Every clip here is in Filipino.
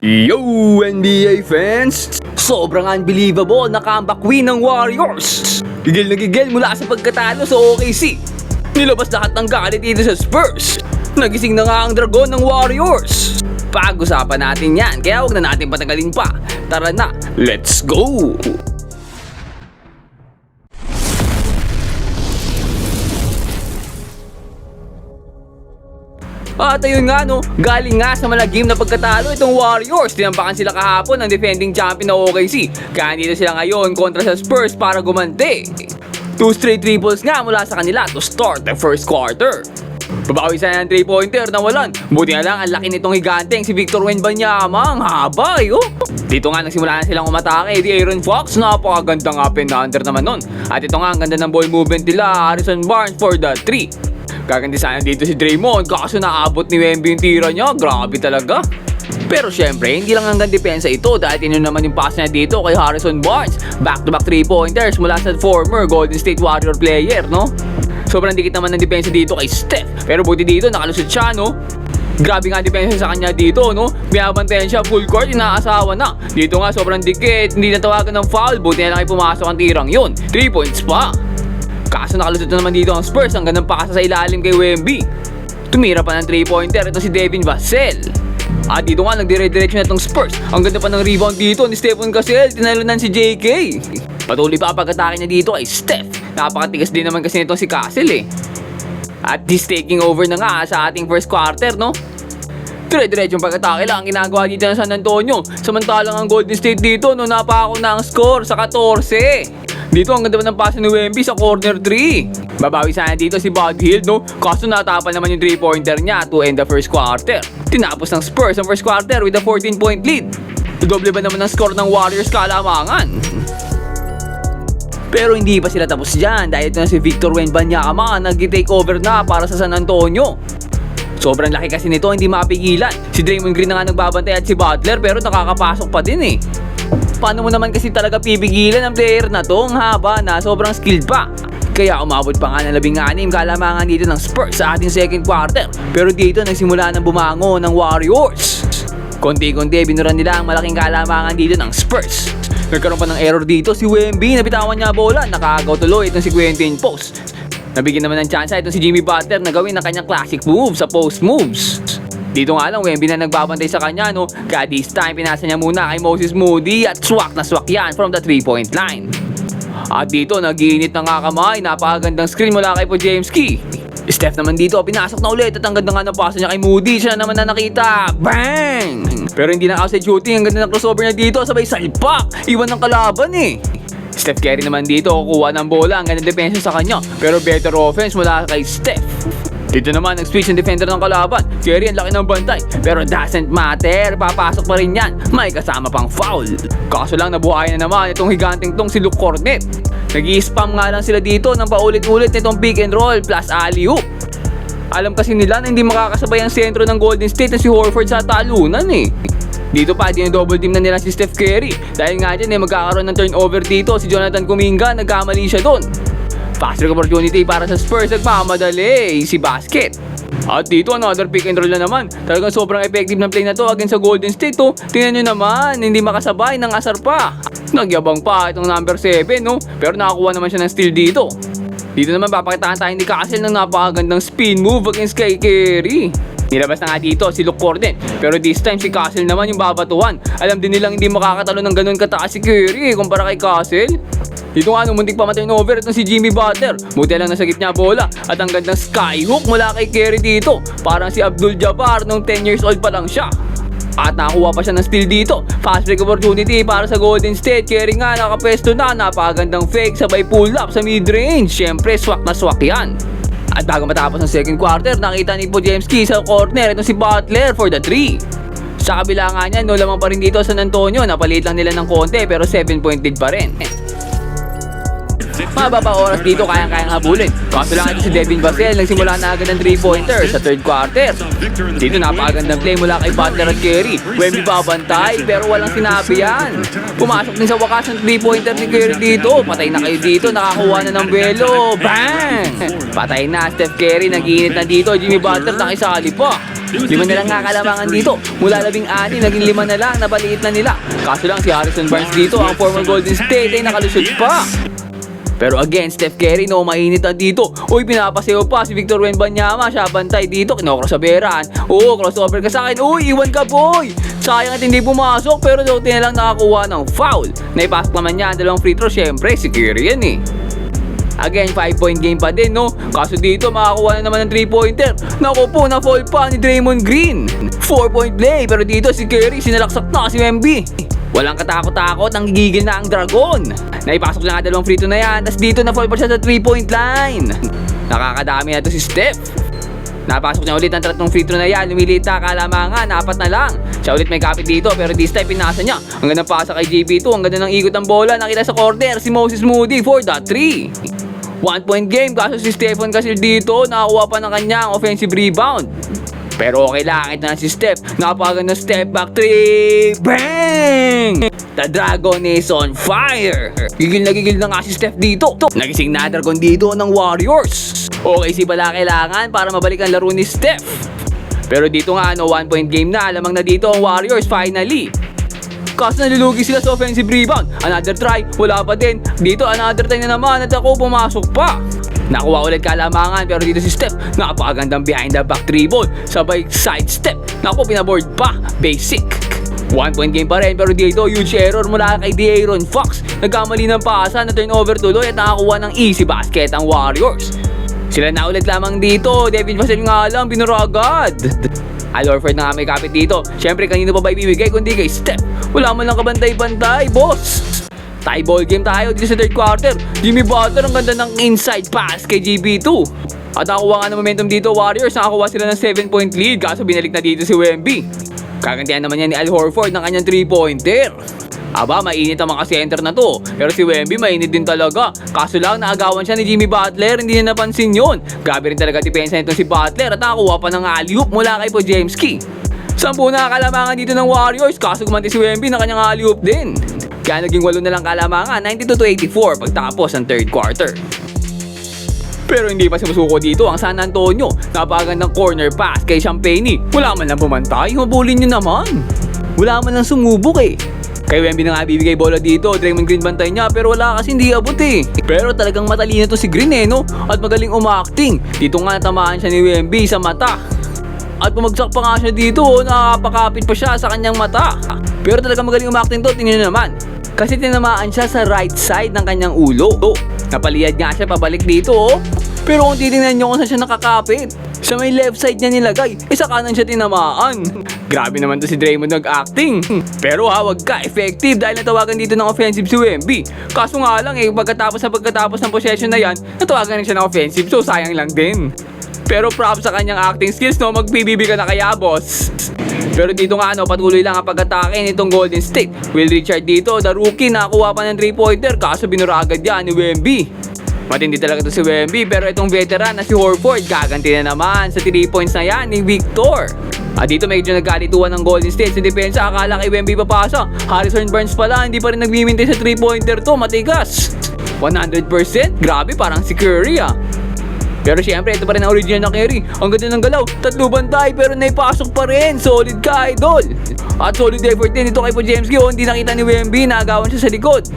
Yo, NBA fans! Sobrang unbelievable na comeback win ng Warriors! Gigil na gigil mula sa pagkatalo sa OKC. Nilabas lahat ng galit dito sa Spurs. Nagising na nga ang dragon ng Warriors. Pag-usapan natin yan, kaya huwag na natin patagalin pa. Tara na, let's go! At ayun nga no, galing nga sa malagim na pagkatalo itong Warriors. Tinampakan sila kahapon ng defending champion na OKC. Kaya dito sila ngayon kontra sa Spurs para gumanti. 2 straight triples nga mula sa kanila to start the first quarter. Babawi sana ng 3-pointer na walan. Buti na lang ang laki nitong higanteng si Victor Wembanyama. Ang haba oh. Dito nga nagsimula na silang umatake. Di Aaron Fox, napakagandang up and under naman nun. At ito nga ang ganda ng ball movement nila. Harrison Barnes for the 3. Gaganti sana dito si Draymond, kaso naabot ni Wemby yung tira niya. Grabe talaga. Pero syempre, hindi lang hanggang depensa ito dahil tinyo naman yung pass niya dito kay Harrison Barnes. Back-to-back 3-pointers mula sa former Golden State Warrior player, no? Sobrang dikit naman ng depensa dito kay Steph. Pero buti dito, nakalusot siya, no? Grabe nga depensa sa kanya dito, no? Binabantayan siya full court, inaasawa na. Dito nga, sobrang dikit, hindi natawagan ng foul. Buti na lang ay pumasok ang tirang yun. 3 points pa. Kaso nakalusot na naman dito ang Spurs. Ang gandang pakasa sa ilalim kay Wemby. Tumira pa ng 3-pointer. Ito si Devin Vassell. At dito nga nagdire-diretso na itong Spurs. Ang ganda pa ng rebound dito ni Stephen Cassell. Tinalunan si JK. Patuloy pa pag-atake niya dito kay Steph. Napakatigas din naman kasi nitong si Cassell eh. At this taking over na nga sa ating first quarter, no? Dire-diretsong pag-atake lang ang ginagawa dito ng San Antonio. Samantalang ang Golden State dito, no, napako na ang score sa 14. Dito ang ganda pa ng pass ni Wemby sa corner 3. Babawi sana dito si Buddy Hield, no? Kaso natapal naman yung 3-pointer niya to end the first quarter. Tinapos ng Spurs ang first quarter with a 14-point lead. Doble ba naman ang score ng Warriors kalamangan? Pero hindi pa sila tapos dyan dahil ito na si Victor Wembanyama nag-take over na para sa San Antonio. Sobrang laki kasi nito, hindi mapigilan. Si Draymond Green na nga nagbabantay at si Butler pero nakakapasok pa din eh. Paano mo naman kasi talaga pipigilan ang player na to? Ang haba na, sobrang skilled pa. Kaya umabot pa nga ng 16 kalamangan dito ng Spurs sa ating second quarter. Pero dito nagsimula ng bumango ng Warriors. Konti-konti binuran nila ang malaking kalamangan dito ng Spurs. Nagkaroon pa ng error dito si Wemby, nabitawan niya bola, nakagaw tuloy itong si Quentin Post. Nabigyan naman ng chance itong si Jimmy Butler na gawin ang kanyang classic move sa post moves. Dito nga lang, Wemby na nagbabantay sa kanya, no? Kaya this time, pinasa niya muna kay Moses Moody at swak na swak yan from the 3-point line. At dito, nag-iinit na nga kamay, napakagandang screen mula kay Podziemski. Steph naman dito, pinasok na ulit at ang ganda nga ng pasa niya kay Moody. Siya naman na nakita. Bang! Pero hindi na outside shooting, ang ganda ng crossover niya dito, sabay salpak. Iwan ng kalaban eh. Steph Curry naman dito, kukuha ng bola, ang ganda depensa sa kanya. Pero better offense mula kay Steph. Dito naman, nag-switch ang defender ng kalaban. Curry ang laki ng bantay. Pero doesn't matter, papasok pa rin yan. May kasama pang foul. Kaso lang nabuhayan na naman itong higanting tong si Luke Cornet. Nag-i-spam nga lang sila dito ng paulit-ulit nitong pick and roll plus alley-oop. Alam kasi nila na hindi makakasabay ang sentro ng Golden State na si Horford sa talunan eh. Dito pa, double team na nila si Steph Curry. Dahil nga dyan magkakaroon ng turnover dito. Si Jonathan Kuminga, nagkamali siya doon. Fast break opportunity para sa Spurs, nagmamadali, easy basket. At dito, another pick and roll na naman. Talagang sobrang effective ng play na to against sa Golden State, oh. Tingnan nyo naman, hindi makasabay, ng asar pa. Nagyabang pa itong number 7, no? Pero nakakuha naman siya ng steal dito. Dito naman, papakitaan tayo ni Cassell ng napakagandang spin move against kay Curry. Nilabas na nga dito si Luke Cornet. Pero this time si Cassell naman yung babatuhan. Alam din nilang hindi makakatalo ng ganun kataas si Curry kumpara kay Cassell. Dito nga, muntik pa ma-turnover itong si Jimmy Butler. Buti lang nasa gitna bola. At ang gandang skyhook mula kay Curry dito. Parang si Abdul Jabbar nung 10 years old pa lang siya. At nakakuha pa siya ng steal dito. Fast break opportunity para sa Golden State. Curry nga nakapesto na. Napakagandang fake sabay pull up sa mid-range. Siyempre, swak na swak yan. At bago matapos ng second quarter, nakita ni Podziemski sa corner itong si Butler for the 3. Sa kabila nga niyan, no, lamang pa rin dito sa San Antonio. Napalit lang nila ng konti pero 7-point lead pa rin. Mababa oras dito, kayang-kayang habulin. Kaso lang ito si Devin Vassell, nagsimula na agad ng 3-pointer sa third quarter. Dito napakagandang play mula kay Butler at Curry. Wemby babantay pero walang sinabi yan. Pumasok din sa wakas ng 3-pointer ni Curry dito. Patay na kayo dito, nakakuha na ng buwelo. Bang! Patay na, Steph Curry, nag-iinit na dito. Jimmy Butler nakisali pa. Lima na lang nga kalamangan dito. Mula 16, naging 5 na lang, napaliit na nila. Kaso lang si Harrison Barnes dito, ang former Golden State ay nakalusot pa. Pero again, Steph Curry, no, mainit na dito. Uy, pinapasayo pa si Victor Wembanyama. Siya bantay dito, kinocrossoveran. Oo, crossover ka sa akin. Uy, iwan ka, boy! Sayang at hindi pumasok, pero Doughty na lang nakakuha ng foul. Naipasok naman niya ang dalawang free throw. Siyempre, si Curry yan eh. Again, 5-point game pa din, no? Kaso dito, makakuha na naman ng 3-pointer. Naku po, na-fall pa ni Draymond Green. 4-point play, pero dito si Curry, sinalaksak na si Wemby. Walang katakot-takot, ang gigigil na ang Dragon. Naipasok na nga dalawang free throw na yan, tas dito na-fall pa siya sa 3-point line. Nakakadami na to si Steph. Napasok niya ulit ang 3 free throw na yan, lumiliit na kalamangan, 4 na lang. Siya ulit may kapit dito, pero this time pinasa niya. Ang ganda pasa kay JP2, ang ganda ng ikot ng bola, nakita sa corner si Moses Moody for the 3. 1-point game, kaso si Stephen Casil dito, nakakuha pa ng kanyang offensive rebound. Pero okay lang, ito na si Steph. Napakaganda step back 3. Bang! The Dragon is on fire. Gigil na nga si Steph dito. Nagising na Dragon dito ng Warriors. Okay, si pala kailangan para mabalik ang laro ni Steph. Pero dito nga, 1-point game na. Lamang na dito ang Warriors finally. Kaso nalulugi sila sa offensive rebound. Another try, wala pa din. Dito another try na naman at ako pumasok pa. Nakuha ulit kalamangan, pero dito si Steph, napakagandang behind the back dribble, sabay side step. Naku, pinaboard pa, basic. 1-point game pa rin, pero dito huge error mula kay De'Aaron Fox. Nagkamali ng pasa na turnover tuloy at nakakuha ng easy basket ang Warriors. Sila na ulit lamang dito, Devin Vassell nga lang, binura agad. Al Horford na nga may kapit dito. Siyempre, kanino pa ba ibibigay kundi kay Steph? Wala man lang kabantay-bantay, boss. Tie ball game tayo dito sa third quarter. Jimmy Butler, ang ganda ng inside pass kay JB2. At nakakuha nga ng momentum dito, Warriors. Nakakuha sila ng 7-point lead, kaso binalik na dito si Wemby. Kagantihan naman yan ni Al Horford ng kanyang 3-pointer. Aba, mainit ang mga center na to. Pero si Wemby mainit din talaga. Kaso lang, naagawan siya ni Jimmy Butler. Hindi niya napansin yun. Grabe rin talaga depensa nito si Butler. At nakakuha pa ng alley-oop mula kay Podziemski. 10 na kalamangan dito ng Warriors. Kaso gumanti si Wemby na kanyang alley-oop din. Kaya naging 8 na lang kalamangan, 92-84 pagtapos ng third quarter. Pero hindi pa sumusuko dito ang San Antonio. Napakagandang corner pass kay Champagny. Wala man lang bumantay, humabulin nyo naman. Wala man lang sumubok eh. Kay Wemby na nga bibigay bola dito, Draymond Green bantay niya, pero wala kasi hindi abot eh. Pero talagang matalino to si Green eh, no? At magaling umacting. Dito nga natamaan siya ni Wemby sa mata. At bumagsak pa nga siya dito, nakakapakapit pa siya sa kanyang mata. Pero talagang magaling umacting to, tingnan nyo naman. Kasi tinamaan siya sa right side ng kanyang ulo. Napaliyad nga siya pabalik dito, oh. Pero kung titingnan nyo kung saan siya nakakapit, sa may left side niya nilagay, sa kanan siya tinamaan. Grabe naman to si Draymond nag-acting. Pero wag ka, effective dahil natawagan dito ng offensive si Wemby. Kaso nga lang pagkatapos ng possession na yan, natawagan rin siya ng offensive, so sayang lang din. Pero props sa kanyang acting skills, no? Mag-BBB ka na kaya, boss. Pero dito nga, patuloy lang ang pag-atake nitong Golden State. Will Richard dito, the rookie, nakakuha pa ng 3-pointer, kaso binura agad yan ni Wemby. Matindi talaga to si Wemby, pero itong veteran na si Horford, gaganti na naman sa 3 points na yan ni Victor. At dito medyo nagkalituan ng Golden State sa depensa, akala kay Wemby papasa. Harrison Barnes pala, hindi pa rin nagmimintay sa 3-pointer to, matigas. 100%? Grabe, parang si Curry ah. Pero syempre, ito pa rin ang original na Curry. Ang ganda ng galaw, 3 bantay pero naipasok pa rin. Solid ka, idol. At solid effort din ito kay Podziemski. Hindi nakita ni Wemby, naagawan siya sa likod.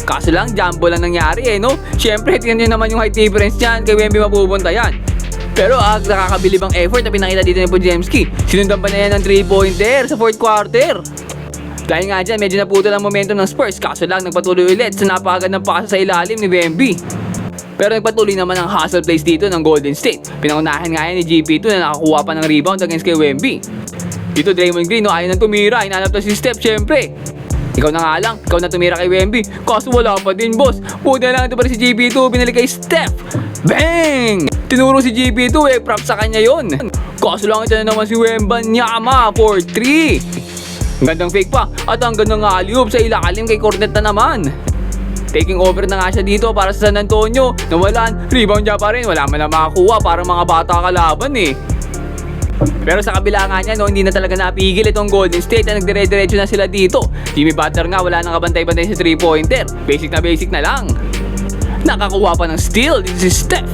Kaso lang, jumbo lang nangyari no? Syempre, tingnan nyo naman yung height difference niyan. Kay Wemby mapupunta yan. Pero nakakabilib ang effort na pinakita dito ni Podziemski. Sinundan pa niya yan ng 3-pointer sa fourth quarter. Dahil nga dyan, medyo naputol ang momentum ng Spurs. Kaso lang, nagpatuloy ulit sa napakagandang pasa sa ilalim ni Wemby. Pero nagpatuloy naman ang hustle plays dito ng Golden State. Pinangunahan nga yan ni GP2 na nakakuha pa ng rebound against kay Wemby. Dito Draymond Green, ayaw nang tumira. Hinanap na si Steph, syempre. Ikaw na nga lang, ikaw na tumira kay Wemby. Kaso wala pa din, boss. Buti na lang ito pa rin si GP2, binalik kay Steph. Bang! Tinuro si GP2 props sa kanya yon. Kaso lang ito na naman si Wembanyama for 3. Ang gandang fake pa at ang gandang alley-oop sa ilalim kay Cornet na naman. Taking over na nga siya dito para sa San Antonio. Nawalan, rebound niya pa rin. Wala man na makakuha, parang mga bata kalaban eh. Pero sa kabila nga niya, hindi na talaga napigil itong Golden State na nagdire-diretso na sila dito. Jimmy Butler nga, wala nang kabantay-bantay sa 3-pointer. Basic na lang. Nakakuha pa ng steal dito si Steph.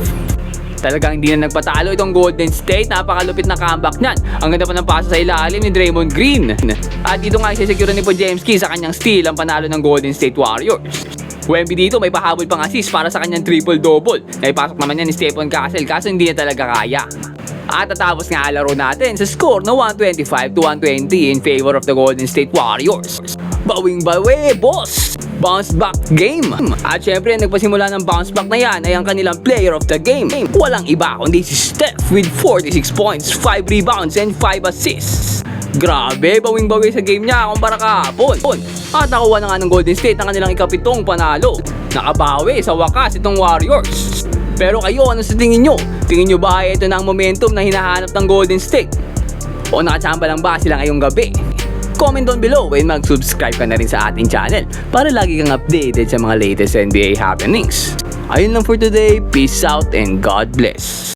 Talagang hindi na nagpatalo itong Golden State. Napakalupit na comeback niyan. Ang ganda pa ng pasa sa ilalim ni Draymond Green. At dito nga isesecure ni Podziemski sa kanyang steal ang panalo ng Golden State Warriors. Wemby dito may pahabol pang assist para sa kanyang triple-double. Naipasok naman yan ni Stephen Castle kaso hindi niya talaga kaya. At tatapos nga ang laro natin sa score na 125-120 in favor of the Golden State Warriors. Bawing-bawi, boss! Bounce back game. At syempre nagpasimula ng bounce back na yan ay ang kanilang player of the game. Walang iba kundi si Steph with 46 points, 5 rebounds and 5 assists. Grabe, bawing-bawi sa game niya kumpara kahapon. At nakuha na nga ng Golden State ang kanilang ikapitong panalo. Nakabawi sa wakas itong Warriors. Pero kayo, ano sa tingin nyo? Tingin nyo ba ay ito na ang momentum na hinahanap ng Golden State? O nakachamba lang ba sila ngayong gabi? Comment down below and mag-subscribe ka na rin sa ating channel para lagi kang updated sa mga latest NBA happenings. Ayun lang for today, peace out and God bless.